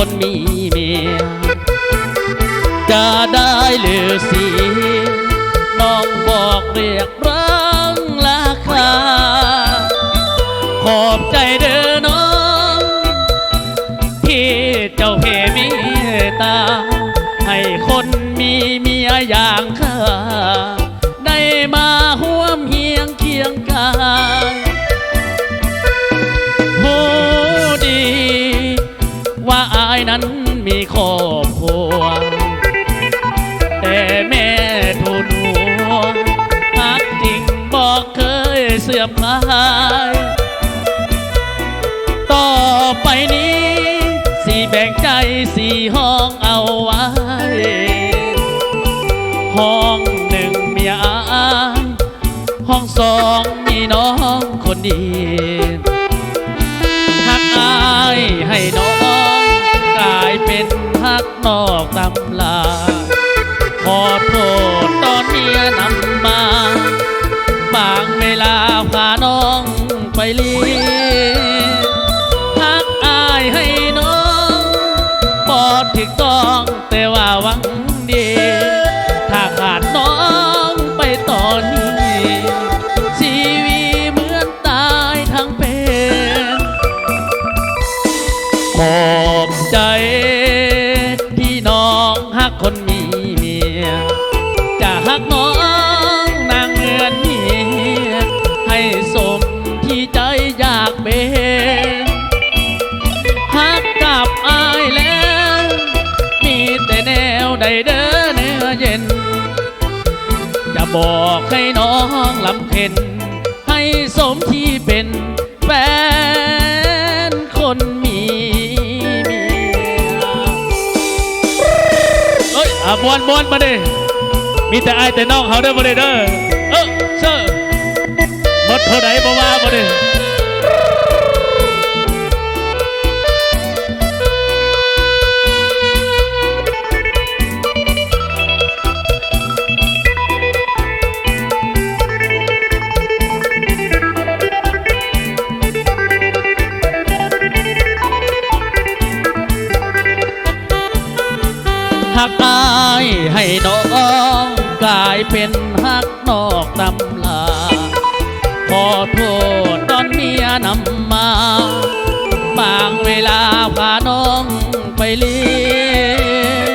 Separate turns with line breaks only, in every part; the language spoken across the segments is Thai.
คนมีเมียจะได้หรือสิน้องบอกเรียกร้องราคาขอบใจเด้อน้องที่เจ้าเพมีตาให้คนมีเมียอย่างข้าได้มาห่วมเฮียงเคียงกายหูดีว่าอายนั้นมีครอบครัวแต่แม่ทูลหัวฮักจริงบอกเคยเสื่อมคลายต่อไปนี้สี่แบ่งใจสี่ห้องเอาไว้ห้องหนึ่งเมียอายห้องสองมีน้องคนดีฮักอายให้น้องกลายเป็นฮักนอกตำลาขอโทษตอนเมียนำมาบางเวลาพาน้องไปเลี้ยงฮักอายให้น้องปอดถึกต้องแต่ว่าหวังดีถ้าขาดน้องไปตอนนี้ชีวิตเหมือนตายทั้งเป็นขอบใจที่น้องฮักคนมีเมียจะฮักน้องนางเหมือนเมียให้สมที่ใจอยากเป็นฮักกับอายแล้วมีแต่แนวใดเด้อเนื้อเย็นจะบอกให้น้องลำเค็นให้สมที่เป็นแฟนคนมีเมียเอ้ยมวนมาดิมีแต่อายแต่น้องเขาเด้อมาดิเด้อเชื่อหมดเท่าไหร่บ่ว่ามาดิฮักอายให้น้องกลายเป็นฮักนอกตำลาขอโทษตอนเมียนำมาบางเวลาพาน้องไปเลี้ยง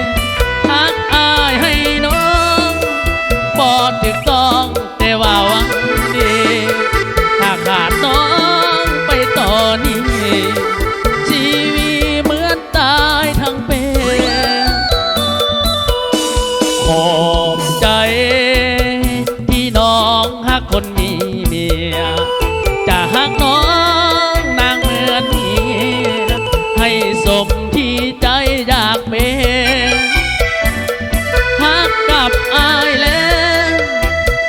ฮักอายให้น้องปอดถึกต้องแต่ว่าหวังดีถ้าขาดน้องไปตอนนี้ชีวิตเหมือนตายทั้งเป็นขอบใจที่น้องฮักคนมีเมียจะฮักน้องนางเหมือนเมียให้สมที่ใจอยากเป็นฮักกับอายแล้ว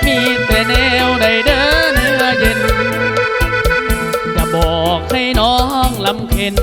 มีแต่แนวใดเด้อเนื้อเย็นจะบอกให้น้องลำเค็น